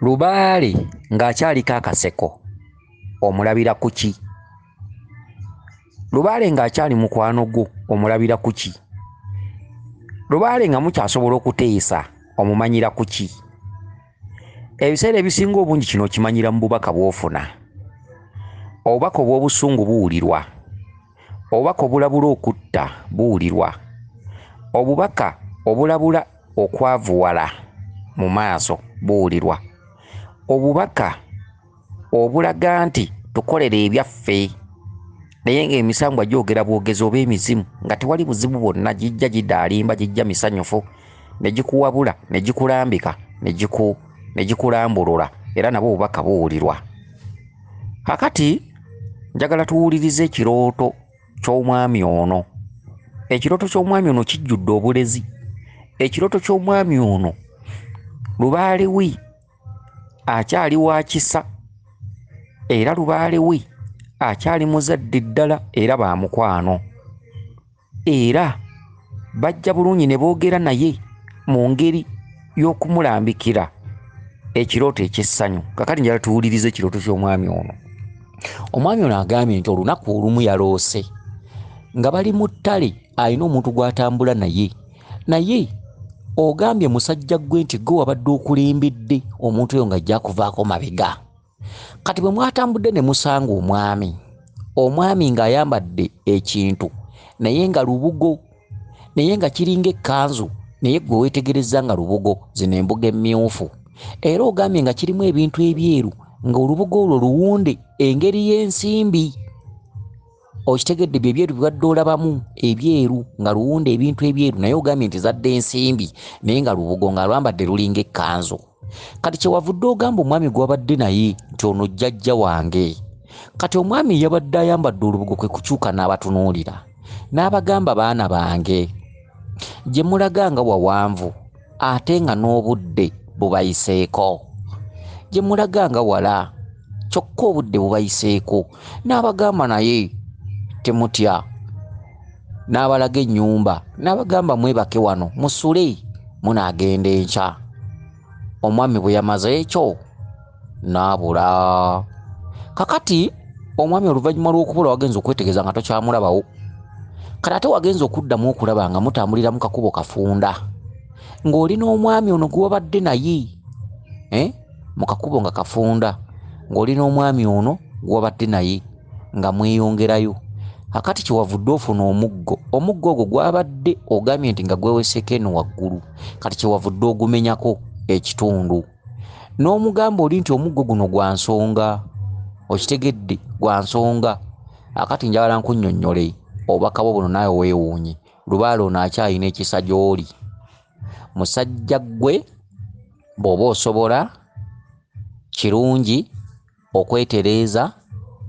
Lubaale ng'akyaliko akaseko omulabira ku ki? Lubaale ng'akyali mukwano gwo omulabira ku ki? Lubaale nga mukyasobola okuteesa omumanyira ku ki? Ebiseera ebisinga obungi kino okimanyira mu bubaka bw'ofuna. Obubaka obw'obusungu buwulirwa, obubaka obulabula okutta buwulirwa, obubaka obulabula okwavuwala mu maaso buwulirwa, obubaka obulaga nti tukolere ebyaffe naye ng'emisambwa gyogera bwogezi oba emizimu nga tewali buzibu bwonna, gijja gidaalimba, gijja misanyufu ne gikuwabula ne gikulambika ne gikulambulula, era nabwo obubaka buwulirwa. Kakati njagala tuwulirize ekirooto ky'omwami ono. Ekirooto ky'omwami ono kijjudde obulezi. Ekirooto ky'omwami ono Lubaale we akyali wa kisa, era Lubaale we akyali muzadde ddala era ba mukwano, era bajja bulungi ne boogera naye mu ngeri y'okumulambikira ekirooto eky'essanyu. Kakati njala tuwulirize ekirooto ky'omwami ono. Omwami ono agambye nti olunaku olumu yaloose nga bali mu ttale, alina omuntu gw'atambula naye ogambye musajja gwe nti gwe wabadde okulembedde omuntu oyo ng'ajja kuvaako mabega. Kati bwe mwatambudde ne musanga omwami ng'ayambadde ekintu naye nga lubugo, naye nga kiringa ekkanzu, naye gwe weetegereza nga lubugo, zino embugo emmyufu, era ogambye nga kirimu ebintu ebyeru, nga olubugo olwo luwunde engeri y'ensimbi. Okitegedde bye byeru bibadde olabamu ebyeru nga luwunde ebintu ebyeru, naye ogambye nti zadde ensimbi naye nga lubugo nga lwambadde lulinga ekkanzu. Kati kyewavudde ogamba omwami gw'abadde naye nti ono jjajja wange. Kati omwami yabadde ayambadde olubugo kwe kukyuka n'abatunuulira n'abagamba baana bange, gye mulaga nga wawanvu ate nga n'obudde bubayiseeko, gye mulaga nga wala kyokka obudde bubayiseeko. N'abagamba naye temutya, n'abalaga ennyumba n'abagamba mwebake wano musule munaagenda enkya. Omwami bwe yamaze ekyo n'abula. Kakati omwami oluvannyuma lw'okubula wagenza okwetegereza nga tokyamulabawo. Kati ate wagenza okuddamu okulaba nga mutambulira mu kakubo kafunda, ng'olina omwami ono gwe wabadde naye mu kakubo nga kafunda, ng'olina omwami ono gwe wabadde naye nga mweyongerayo. Kakati kyewavudde ofuna omuggo ogwo gwabadde ogambye nti nga gweweseeko eno waggulu, kati kyewavudde ogumenyako ekitundu n'omugamba oli nti omuggo guno gwa nsonga. Okitegedde, gwa nsonga. Akati njagala nkunnyonnyole obubaka bwo buno naawe weewuunye. Lubaale ono akyalina ekisa gy'oli. Musajja gwe bw'oba osobola kirungi okwetereeza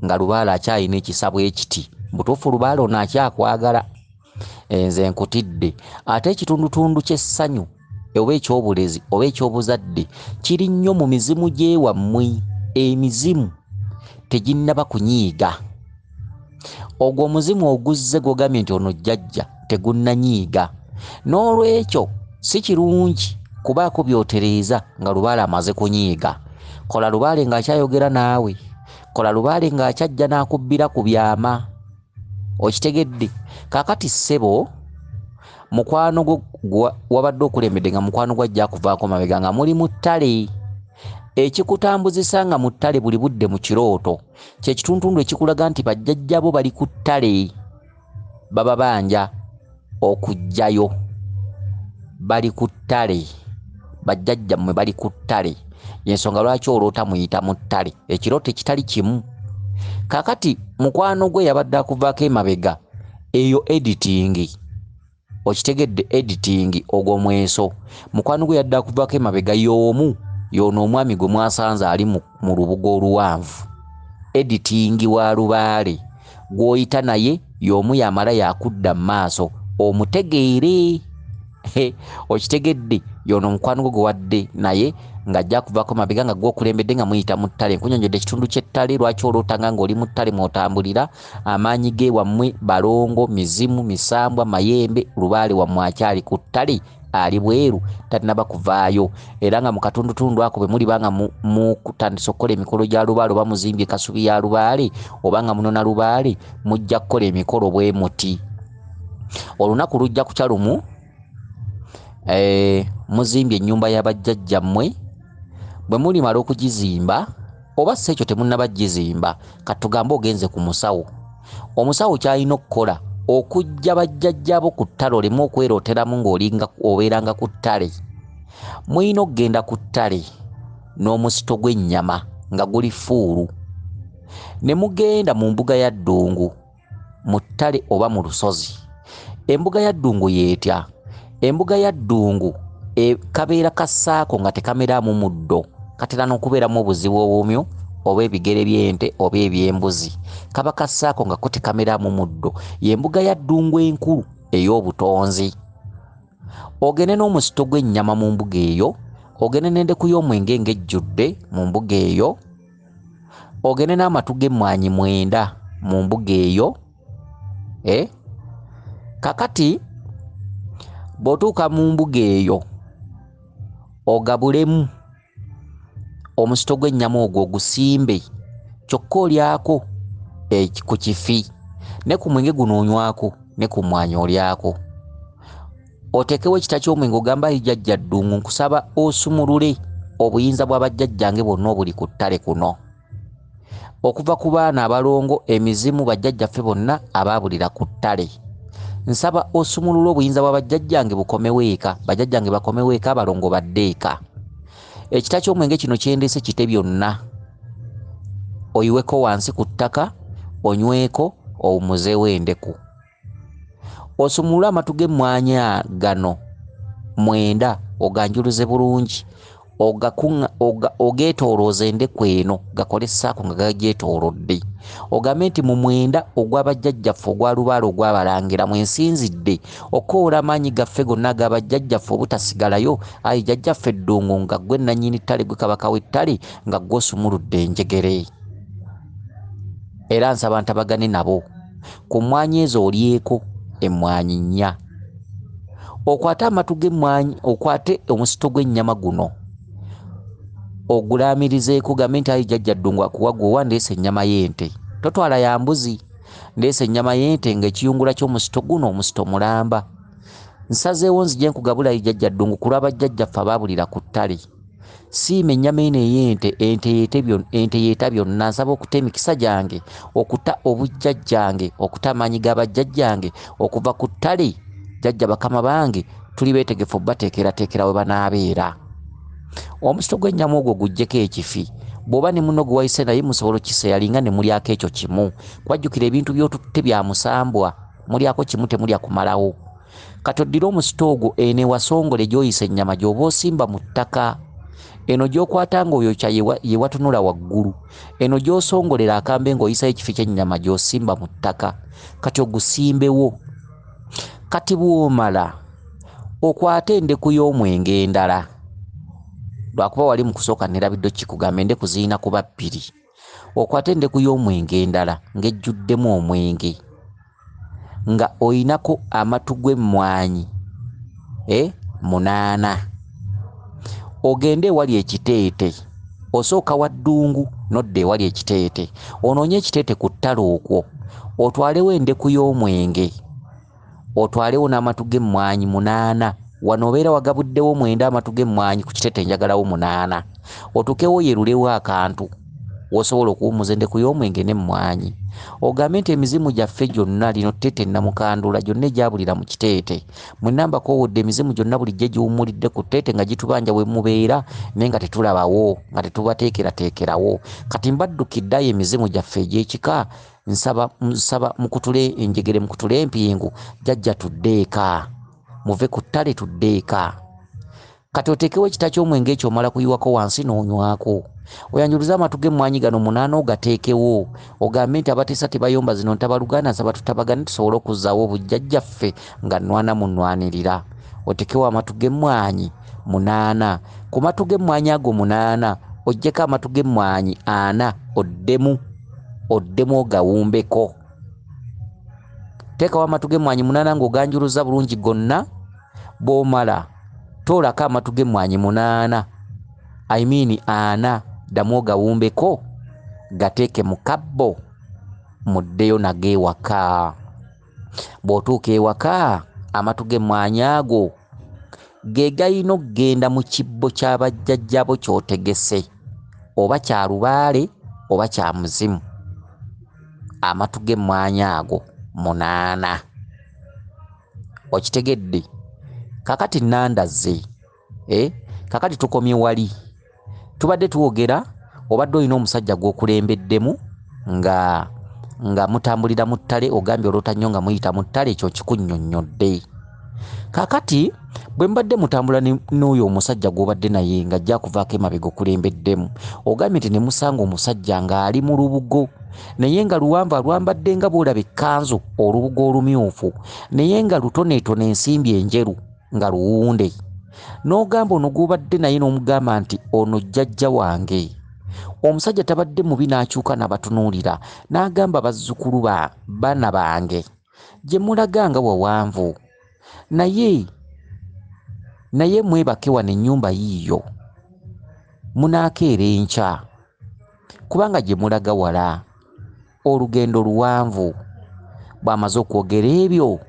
nga Lubaale akyalina ekisa bwe kiti. Butuufu Lubaale ono akyakwagala. Nze nkutidde. Ate ekitundutundu ky'essanyu oba eky'obulezi oba eky'obuzadde kiri nnyo mu mizimu gy'ewammwe. Emizimu teginnaba kunyiiga. Ogwo omuzimu oguzze gw'ogambye nti ono jjajja tegunnanyiiga. N'olwekyo si kirungi kubaako by'otereeza nga Lubaale amaze kunyiiga. Kola Lubaale ng'akyayogera naawe, kola Lubaale ng'akyajja n'akubbira ku byama. Okitegedde? Kaakati ssebo mukwano gwo wabadde okulembedde nga mukwano gwo ajja kuvaako mabega nga muli mu ttale. Ekikutambuzisa nga mu ttale buli budde mu kirooto kye kituntundu ekikulaga nti bajjajjabo bali ku ttale, baba banja okujjayo. Bali ku ttale, bajjajjammwe bali ku ttale. Y'ensonga lwaki oloota muyita mu ttale, ekirooto ekitali kimu. Kaakati mukwano gwe yabadde akuvaako emabega, eyo editing. Okitegedde? Editing ogwo mweso. Mukwano gwe yadde akuvaako emabega y'omu, y'ono omwami gwe mwasanze ali mu lubugo oluwanvu. Editing wa Lubaale gw'oyita naye y'omu yamala yakudda mu maaso omutegeere. Okitegedde? Y'ono mukwano gwe wadde naye ng'ajja kuvaako mabega nga gw'okulembedde nga muyita mu ttale. Nkunyonnyodde ekitundu ky'ettale lwaki olootanga ng'oli mu ttale mw'otambulira. Amaanyi ge wammwe balongo, mizimu, misambwa, mayembe. Lubaale wammwe akyali ku ttale ali bweru tanaba kuvaayo era nga mu katundutundu ako bwe muli banga mu kutandisa okukola emikolo gya lubaale oba muzimbye kasubi ya lubaale oba nga munona lubaale mujja kukola emikolo bwe muti. Olunaku lujja kukya lumu muzimbye ennyumba y'abajjajjammwe bwe mulimala okugizimba oba si ekyo temunnaba gizimba katugambe ogenze ku musawo. Omusawo kyalina okukola okujja bajjajjabo ku ttale olemu okwerooteramu ng'olinga obeeranga ku ttale. Mulina okugenda ku ttale n'omusito gw'ennyama nga guli fuulu ne mugenda mu mbuga ya ddungu mu ttale oba mu lusozi. Embuga ya ddungu yeetya? Embuga ya ddungu kabeera kassaako nga tekameraamu muddo, katera n'okubeeramu obuzibu obumyu oba ebigere by'ente oba eby'embuzi. Kaba kassaako nga ko tekameraamu muddo. Y'embuga ya ddungu enkulu ey'obutonzi. Ogende n'omusito gw'ennyama mu mbuga eyo, ogende n'endeku y'omwenge ng'ejjudde mu mbuga eyo, ogende n'amatu g'emmwanyi 9 mu mbuga eyo. Kakati bw'otuuka mu mbuga eyo ogabulemu omusito gw'ennyama ogwo ogusimbe kyokka olyako ku kifi, ne ku mwenge guno onywako, ne ku mmwanyi olyako. Oteekewo ekita ky'omwenge ogamba ayi jjajja ddungu nkusaba osumulule obuyinza bwa bajjajjange bwonna obuli ku ttale kuno. Okuva ku baana abalongo, emizimu, bajjajjaffe bonna abaabulira ku ttale. Nsaba osumulule obuyinza bwa bajjajjange bukomewo eka, bajjajjange bakomewo eka, abalongo badde eka. Ekita ky'omwenge kino kyendeese kite byonna oyiweko wansi ku ttaka onyweko owumuzeewo endeku. Osumulule amatu g'emmwanyi gano 9 oganjuluze bulungi ogeetoolooza endeku eno gakole ssaako nga gagyetoolodde. Ogambe nti mu 9 ogw'abajjajjaffe ogwa lubaale ogw'abalangira mwensinzidde okoola amaanyi gaffe gonna ag'abajjajjaffe obutasigalayo. Ayi jjajjaffe ddungu nga ggwe nannyini ttale, gwe kabaka w'ettale, nga ggwe osumuludde enjegere. Era nsaba ntabagane nabo ku mmwanyi ezo olyeko emmwanyi 4. Okwate amatu g'emmwanyi, okwate omusito gw'ennyama guno ogulaamirizeeko, gambe nti ayi jjajja ddungu akuwa gwe ndeese ennyama y'ente. Totwala ya mbuzi, ndeese ennyama y'ente ng'ekiyungula ky'omusito guno omusito mulamba. Nsazeewo nzije nkugabula ayi jjajja ddungu ku lw'abajjajjaffe abaabulira ku ttale. Siima ennyama eno ey'ente, ente yeeta byonna. Nsaba okuta emikisa gyange, okuta obujjajjange, okuta amaanyi g'abajjajjange okuva ku ttale. Jjajja bakama bange tuli beetegefu bateekerateekera we banaabeera. Omusito gw'ennyama ogwo gujjeko ekifi. Bw'oba ne munno gwe wayise naye musobola okiseeyalinga ne mulyako ekyo kimu. Kwajjukira ebintu by'otutte bya musambwa, mulyako kimu temulya kumalawo. Kati oddire omusito ogwo eno ewasongole gy'oyisa ennyama gy'oba osimba mu ttaka. Eno gy'okwata ng'oyokya ye watunula waggulu. Eno gy'osongolera akambe ng'oyisayo ekifi ky'ennyama gy'osimba mu ttaka. Kati ogusimbewo. Kati bw'omala okwate endeku y'omwenge endala. Lwakuba wali mu kusooka nerabidde kikugambe endeku zirina kuba 2. Okwate endeku y'omwenge endala ng'ejjuddemu omwenge, nga oyinako amatu g'emmwanyi 8. Ogende ewali ekiteete, osooka wa ddungu nodda ewali ekiteete, onoonye ekiteete ku ttale okwo, otwalewo endeku y'omwenge, otwalewo n'amatu g'emmwanyi 8. Wano obeera wagabuddewo 9 amatu g'emmwanyi, ku kiteete njagalawo 8. Otukewo yerulewo akantu wosobola okuwummuza endeku y'omwenge n'emmwanyi. Ogambe nti emizimu gyaffe gyonna, lino tteete namukandula, gyonna egyabulira mu kiteete. Mwenna mbakoowodde emizimu gyonna bulijjo giwummulidde ku tteete nga gitubanja we mubeera naye nga tetulabawo, nga tetubateekerateekerawo. Kati mbaddukidde ayo emizimu gyaffe egy'ekika. Nsaba mukutule enjegere, mukutule empingu, jjajja tudde eka, muve ku ttale tudde eka. Kati oteekewo ekita ky'omwenge ekyo omala kuyiwako wansi n'onywako. Oyanjuluza amatu g'emmwanyi gano 8 ogateekewo. Ogambe nti abateesa tebayomba zino ntabaluganda, nsaba tutabagane tusobole okuzzaawo obujjajjaffe nga nnwana munnwanirira. Oteekewo amatu g'emmwanyi 8. Ku matu g'emmwanyi ago 8 oggyeko amatu g'emmwanyi 4 oddemu ogawumbeko. Teekawo amatu g'emmwanyi 8 ng'oganjuluza bulungi gonna. Bw'omala toolako amatu g'emmwanyi 8 I mean 4 ddamu ogawumbeko gateeke mu kabbo muddeyo nageewaka. Bw'otuuka ewaka amatu g'emmwanyi ago ge galina okugenda mu kibbo ky'abajjajjabo ky'otegese oba kya lubaale oba kya muzimu. Amatu g'emmwanyi ago 8. Okitegedde? Kakati nnandazze. Kakati tukomye wali. Tubadde tuwogera obadde olina omusajja gw'okulembeddemu nga mutambulira mu ttale ogambye olwotannyo nga muyita mu ttale, ekyo kikunnyonnyodde. Kakati bwe mbadde mutambula n'oyo omusajja gw'obadde naye nga ajja kuvaako emabega okulembeddemu, ogambye nti ne musanga omusajja ng'ali mu lubugo naye nga luwanvu alwambadde nga bw'olaba ekkanzu olubugo olumyufu naye nga lutoneetone ensimbi enjeru nga luwunde. N'ogamba ono gw'obadde naye n'omugamba nti ono jjajja wange. Omusajja tabadde mubi n'akyuka n'abatunuulira n'agamba bazzukulu baana bange gye mulaga nga wawanvu naye mwebake wano ennyumba yiiyo munaakeera enkya kubanga gye mulaga wala olugendo luwanvu. Bw'amaze okwogera ebyo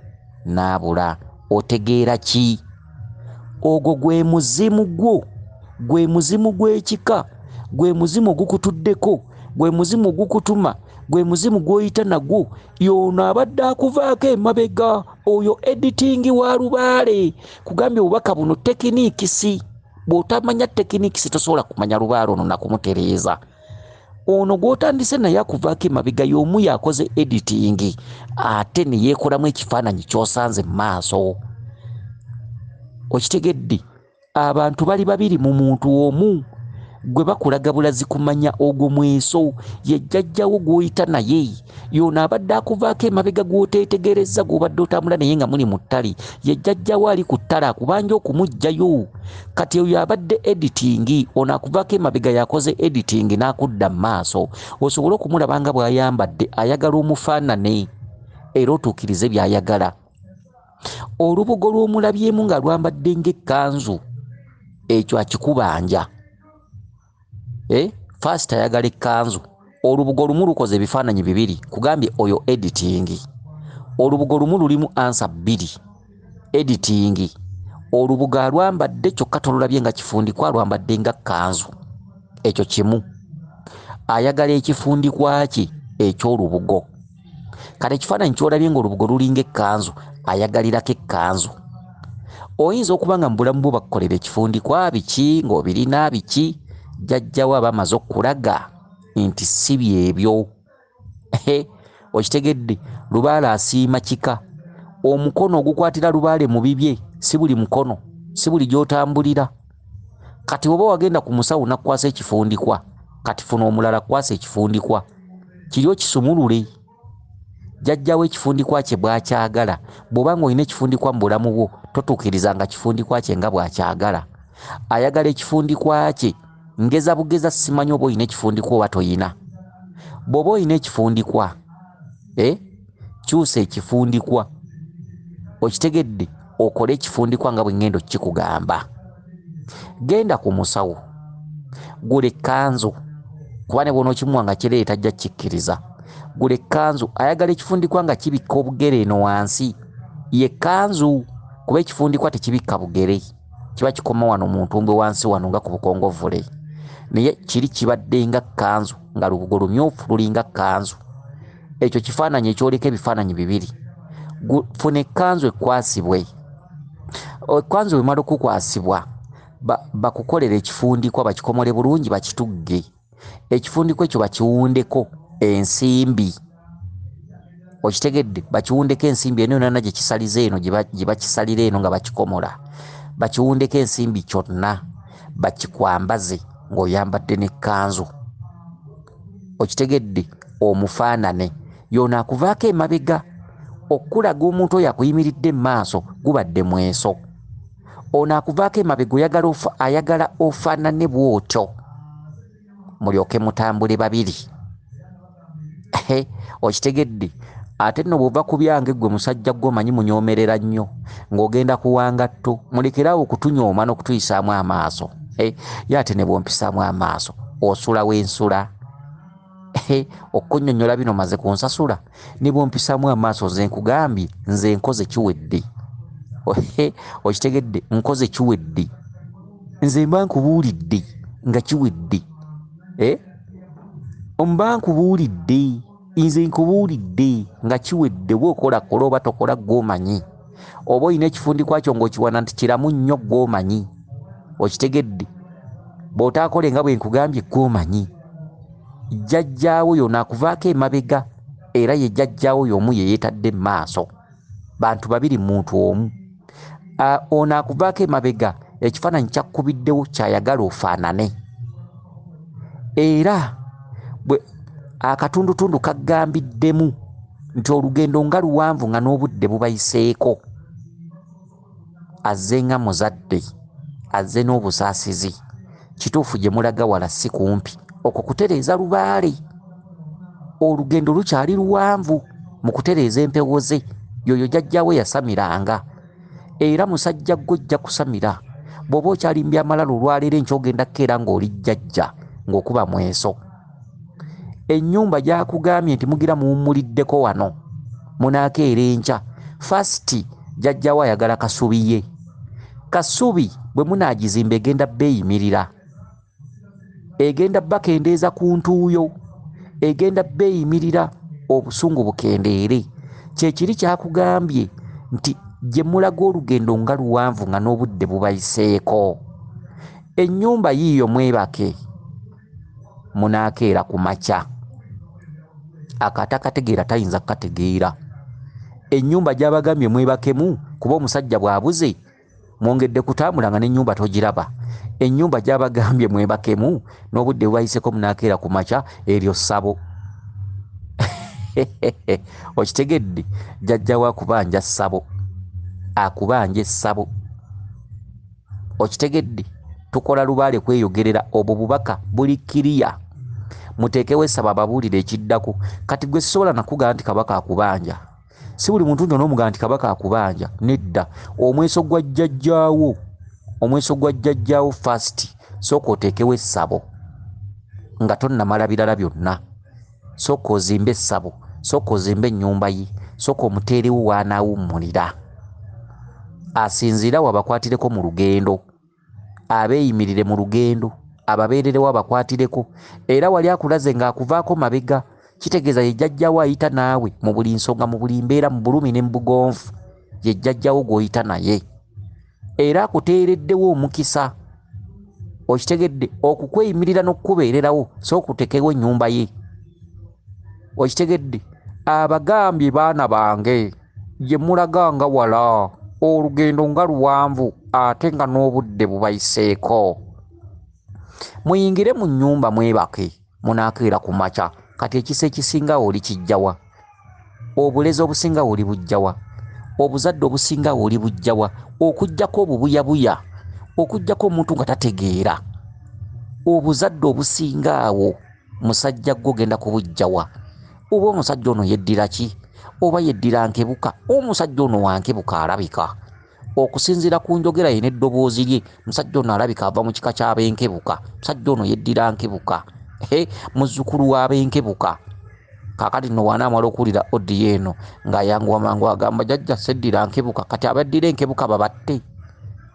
n'abula. Otegeera ki? Ogwo gwe muzimu gwo, gwe muzimu gw'ekika, gwe muzimu ogukutuddeko, gwe muzimu ogukutuma, gwe muzimu gw'oyita nagwo. Y'ono abadde akuvaako emabega, oyo editingi wa lubaale. Kugambye obubaka buno tekiniikisi. Bw'otamanya tekiniikisi tosobola kumanya lubaale ono nakumutereeza. Ono gw'otandise naye akuvaako emabega y'omu yakoze editingi ate ne yeekolamu ekifaananyi ky'osanze mu maaso. Okitegedde? Abantu bali babiri mu muntu omu. Gwe bakulaga bulazi kumanya ogwo mweso ye jjajjawo gw'oyita naye. Y'ono abadde akuvaako emabega gw'oteetegerezza gw'obadde otambula naye nga muli mu ttale. Ye jjajjawo ali ku ttale akubanja okumuggyayo. Kati oyo abadde editingi, ono akuvaako emabega yakoze editingi n'akudda mu maaso. Osobole okumulaba nga bw'ayambadde ayagala omufaanane era otuukirize by'ayagala. Olubugo lw'omulabyemu nga lwambadde ng'ekkanzu ekyo akikubanja. First ayagala ekkanzu. Olubugo lumu lukoze ebifaananyi 2 kugambye oyo editingi. Olubugo lumu lulimu ansa 2 editingi. Olubugo alwambadde kyokka tolulabye nga kifundikwa, alwambadde nga kkanzu. Ekyo kimu. Ayagala ekifundikwa kye eky'olubugo. Kale ekifaananyi ky'olabye ng'olubugo lulinga ekkanzu ayagalirako ekkanzu. Oyinza okuba nga mu bulamu bwo bakukolera ekifundikwa biki ng'obirina biki, jjajjawo aba amaze okulaga nti si byebyo. Okitegedde? Lubaale asiima kika. Omukono ogukwatira lubaale mu bibye si buli mukono, si buli gy'otambulira. Kati oba wagenda ku musawo nakukwasa ekifundikwa, kati funa omulala kwasa ekifundikwa kiryo kisumulule. Jjajjawo ekifundikwa kye bw'akyagala. Bw'oba ng'olina ekifundikwa mu bulamu bwo totuukiriza nga kifundikwa kye nga bw'akyagala. Ayagala ekifundikwa kye ngeza bugeza. Simanyi oba olina ekifundikwa oba toyina. Bw'oba olina ekifundikwa kyusa ekifundikwa. Okitegedde? Okole ekifundikwa nga bwe ngenda okikugamba. Genda ku musawo gula ekkanzu kuba ne bw'onookimuwa nga kireere tajja kikkiriza. Gula ekkanzu. Ayagala ekifundikwa nga kibikka obugere eno wansi. Ye kkanzu kuba ekifundikwa tekibikka bugere, kiba kikoma wano mu ntumbwe wansi wano nga ku bukongovule. Naye kiri kibadde nga kkanzu nga lubugo lumyufu lulinga kkanzu. Ekyo kifaananyi ekyoleka ebifaananyi 2. Funa ekkanzu ekwasibwe. Ekkanzu bw'emala okukwasibwa bakukolera ekifundikwa bakikomole bulungi bakitugge. Ekifundikwa ekyo bakiwundeko ensimbi. Okitegedde? Bakiwundeko ensimbi eno yonna gye kisaliza eno gye bakisalira eno nga bakikomola. Bakiwundeko ensimbi kyonna bakikwambaze ng'oyambadde n'ekkanzu. Okitegedde? Omufaanane. Y'ono akuvaako emabega okulaga omuntu oyo akuyimiridde mu maaso gubadde mweso. Ono akuvaako emabega ayagala ofaanane bw'otyo mulyoke mutambule babiri. Okitegedde? ate nno bw'ova ku byange gwe musajja gwe omanyi munyoomerera nnyo ng'ogenda kuwangattu mulekerawo okutunyooma n'okutuyisaamu amaaso ye ate ne bwompisaamu amaaso osula w'ensula okkunnyonnyola bino maze kunsasula ne bwompisaamu amaaso nze nkugambye nze nkoze kiwedde okitegedde nkoze kiwedde nze mba nkubuulidde nga kiwedde mba nkubuulidde nze nkubuulidde nga kiwedde bw'okola kola oba tokola gw'omanyi oba olina ekifundikwa kyo ng'okiwana nti kiramu nnyo gw'omanyi okitegedde bw'otaakole nga bwe nkugambye gw'omanyi jjajjaawo yo naakuvaako emabega era ye jjajjaawo y'omu ye yeetadde mu maaso bantu babiri muntu omu ono akuvaako emabega ekifaananyi kyakkubiddewo kyayagala ofaanane era akatundutundu kaggambiddemu nti olugendo nga luwanvu nga n'obudde bubayiseeko azze nga muzadde azze n'obusaasizi kituufu gye mulaga wala si kumpi okwo kutereeza lubaale olugendo lukyali luwanvu mu kutereeza empewo ze yoyo jjajjaawe yasamiranga era musajja gw'ojja kusamira bw'oba okyali mbyamalalu olwaleero enkyogenda kkeera ng'oli jjajja ng'okuba mweso ennyumba gy'akugambye nti mugira muwummuliddeko wano munaakeera enkya fasiti jjajjaawe ayagala kasubi ye kasubi bwe munaagizimba egenda beeyimirira egenda bakendeeza ku ntuuyo egenda beeyimirira obusungu bukendeere kyekiri kyakugambye nti gye mulaga olugendo nga luwanvu nga n'obudde bubayiseeko ennyumba yiiyo mwebake munaakeera ku makya akatakategeera tayinza kukategeera ennyumba gy'abagambye mwebakemu kuba omusajja bw'abuze mwongedde kutambula nga n'ennyumba togiraba ennyumba gy'abagambye mwebakemu n'obudde bubayiseeko munaakeera ku makya eryo ssabo okitegedde jjajjawo akubanja ssabo akubanja essabo okitegedde tukola lubaale kweyogerera obwo bubaka buli kiriya muteekewo essabo ababuulire ekiddako kati gwe sisobola nakugamba nti kabaka akubanja si buli muntu nno n'omugamba nti kabaka akubanja nedda omweso gwa jjajjaawo fasiti sooka oteekewo essabo nga tonnamala birala byonna sooka ozimbe essabo sooka ozimbe ennyumba ye sooka omuteerewo waanaawummulira asinziirawo abakwatireko mu lugendo abeeyimirire mu lugendo ababeererewo abakwatireko era wali akulaze ng'akuvaako mabega kitegeeza ye jjajjaawo ayita naawe mu buli nsonga mu buli mbeera mu bulumi ne mu bugonvu ye jjajjaawo gw'oyita naye era akuteereddewo omukisa okitegedde okukweyimirira n'okukubeererawo sookutekewo ennyumba ye okitegedde abagambye baana bange gye mulaganga wala olugendo nga luwanvu ate nga n'obudde bubayiseeko muyingire mu nnyumba mwebake munaakeera ku makya kati ekisa ekisingawo oli kijjawa obulezi obusingawo oli bujjawa obuzadde obusingawo oli bujjawa okuggyako obubuyabuya okuggyako omuntu nga tategeera obuzadde obusingaawo musajja gwe ogenda kubujjawa oba omusajja ono yeddira ki oba yeddira nkebuka omusajja ono wankebuka alabika okusinziira ku njogera ye n'eddoboozi lye musajja ono alabika ava mu kika ky'ab'enkebuka musajja ono yeddira nkebuka muzzukulu w'ab'enkebuka kaakati nno wanaamala okuwulira odiyo eno ng'ayanguwa mangu agamba jjajja seddira nkebuka kati abaddira enkebuka babatte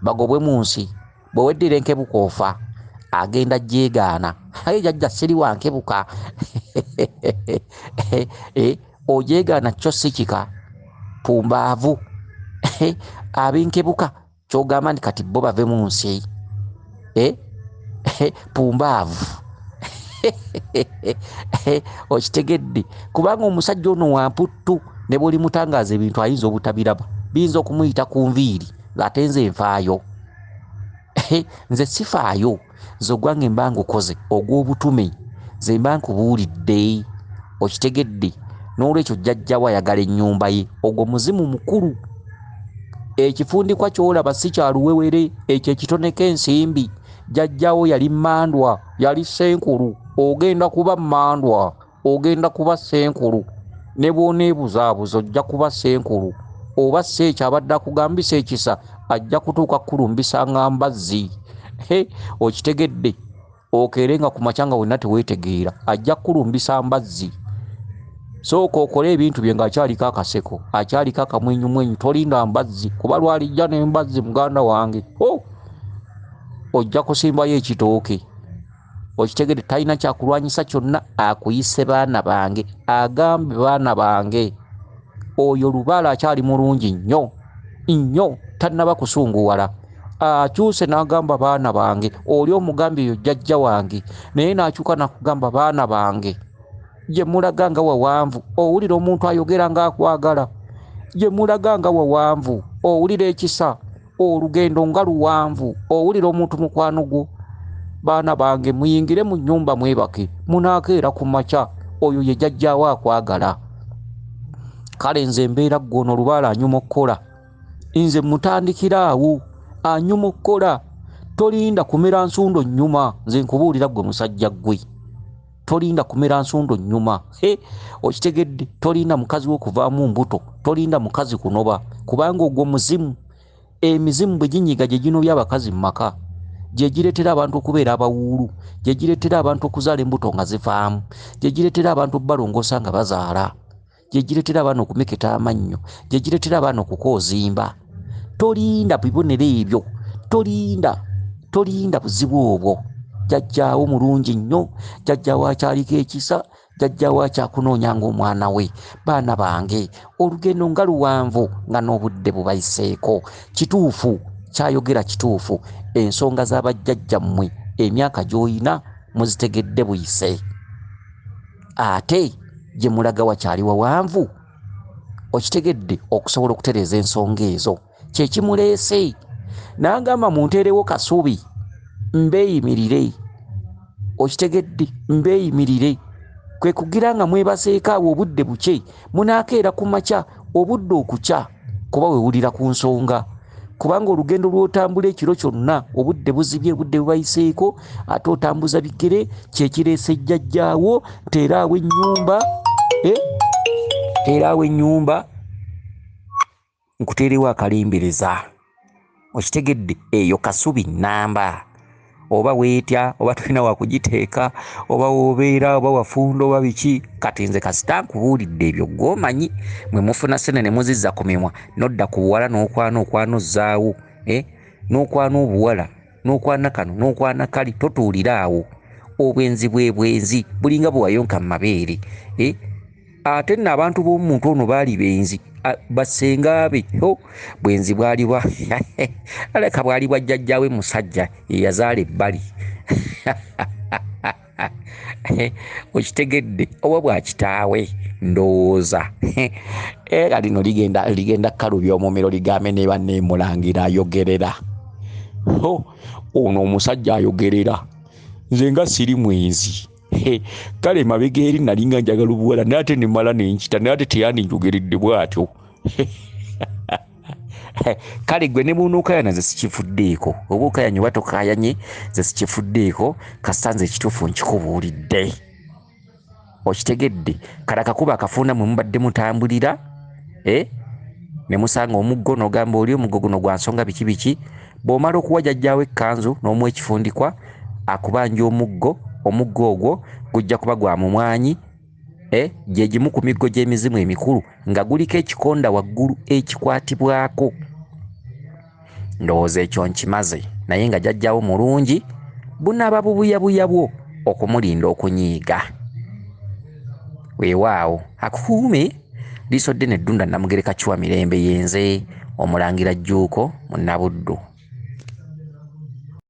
bagobwe mu nsi bwe weddira enkebuka ofa agenda gyegaana aye jjajja siri wa nkebuka ogyegaana kyo si kika pumbaavu ab'enkebuka kyogamba nti kati bo bave mu nsi pumbaavu okitegedde kubanga omusajja ono wamputtu ne bw'oli mutangaaza ebintu ayinza obutabiraba biyinza okumuyita ku nviiri ng'ate nze nfaayo nze sifaayo nze ogwange mba ngukoze ogw'obutume nze mba nkubuulidde okitegedde n'olwekyo jjajjawo ayagala ennyumba ye ogwo muzimu mukulu ekifundikwa ky'olaba si kyaluwewere ekyo ekitoneko ensimbi jjajjawo yali mmandwa yali senkulu ogenda kuba mmandwa ogenda kuba senkulu ne bw'oneebuzaabuza ojja kuba Ssenkulu oba Sseeki abadde akugambisa ekisa ajja kutuuka kulumbisa nga mbazzi. Okitegedde okeerenga ku makya nga wenna teweetegeera ajja kulumbisa mbazzi. Sooka okole ebintu bye ng'akyaliko akaseko akyaliko akamwenyumwenyu tolinda mbazzi kuba lwalijja n'embazzi muganda wange ojja kusimbayo ekitooke. Okitegedde talina kyakulwanyisa kyonna akuyise baana bange agambe baana bange oyo Lubaale akyali mulungi nnyo tannaba kusunguwala akyuse n'agamba baana bange oli omugambi eyo jjajja wange naye n'akyuka nakugamba baana bange gye mulaga nga wawanvu owulira omuntu ayogera ng'akwagala gye mulaga nga wawanvu owulira ekisa olugendo nga luwanvu owulira omuntu mukwano gwo. Baana bange muyingire mu nnyumba mwebake munaakeera ku makya oyo ye jjajjaawo akwagala. Kale nze mbeera ggono Lubaale anyuma okukola nze mutandikira awo anyuma okukola tolinda kumera nsundo nnyuma nze nkubuulira gwe musajja gwe tolinda kumera nsundo nnyuma. Okitegedde tolinda mukazi w'okuvaamu mbuto tolinda mukazi kunoba kubanga ogwo muzimu. Emizimu bwe ginyiga gye ginobya abakazi mu maka gye gireetera abantu okubeera abawuulu gye gireetera abantu okuzaala embuto nga zivaamu gye gireetera abantu balongoosa nga bazaala gye gireetera abaana okumeketa amannyo gye gireetera abaana okukoozimba. Tolinda bibonero ebyo tolinda buzibu obwo. Jjajjaawo mulungi nnyo jjajjaawo akyaliko ekisa jjajjaawo akyakunoonya ng'omwana we. Baana bange olugendo nga luwanvu nga n'obudde bubayiseeko kituufu kyayogera kituufu ensonga z'abajjajjammwe emyaka gy'oyina muzitegedde buyise ate gye mulaga wakyali wawanvu. Okitegedde okusobola okutereeza ensonga ezo kye kimuleese n'agamba munteerewo kasubi mbeeyimirire. Okitegedde mbeeyimirire kwe kugira nga mwebaseeko awo obudde bukye munaakeera ku makya obudde okukya kuba wewulira ku nsonga kubanga olugendo lw'otambula ekiro kyonna obudde buzibye obudde bubayiseeko ate otambuza bigere kyekireese jjajjaawo teeraawo ennyumba nkuteerewo akalimbereza. Okitegedde eyo kasubi nnamba oba weetya oba tulina wakugiteeka oba wobeera oba wafunda oba biki kati nze kasita nkubuulidde ebyo gw'omanyi mwe mufuna sene ne muzizza ku mimwa nodda ku buwala n'okwana ozzaawo n'okwana obuwala n'okwana kano n'okwana kali totuulira awo obwenzi bwenzi bulinga bwe wayonka mu mabeere. Ate nno abantu b'omuntu ono baali benzi bassenga be bwenzi bwali bwa aleka bwali bwa jjajjaawe musajja eyazaala ebbali. Okitegedde oba bwa kitaawe ndowooza lino ligenda kalubya omumiro ligambe ne banne mulangira ayogerera ono omusajja ayogerera nze nga siri mwenzi. Kale mabega eri nalinga njagala obuwala nate nemala nenkita nate teyandinjogeredde bwatyo. Kale gwe ne bunookayana ze sikifuddeeko oba okayanye oba tokayanye ze sikifuddeeko kasita nze ekituufu nkikubuulidde. Okitegedde kale akakuba akafunda mwe mubadde mutambulira ne musanga omuggo n'ogamba oli omuggo guno gwa nsonga biki biki bw'omala okuwa jjajjaawo ekkanzu n'omuwa ekifundikwa akubanja omuggo ogwo gujja kuba gwa mumwanyi gye gimu ku miggo gy'emizimu emikulu nga guliko ekikonda waggulu ekikwatibwako. Ndowooza ekyo nkimaze naye nga jjajjaawo mulungi bunaaba bubuyabuya bwo okumulinda okunyiiga. Weewaawo akukuume liiso ddene Ddunda Namugereka Kiwa Mirembe yenze Omulangira Jjuuko Munnabuddu.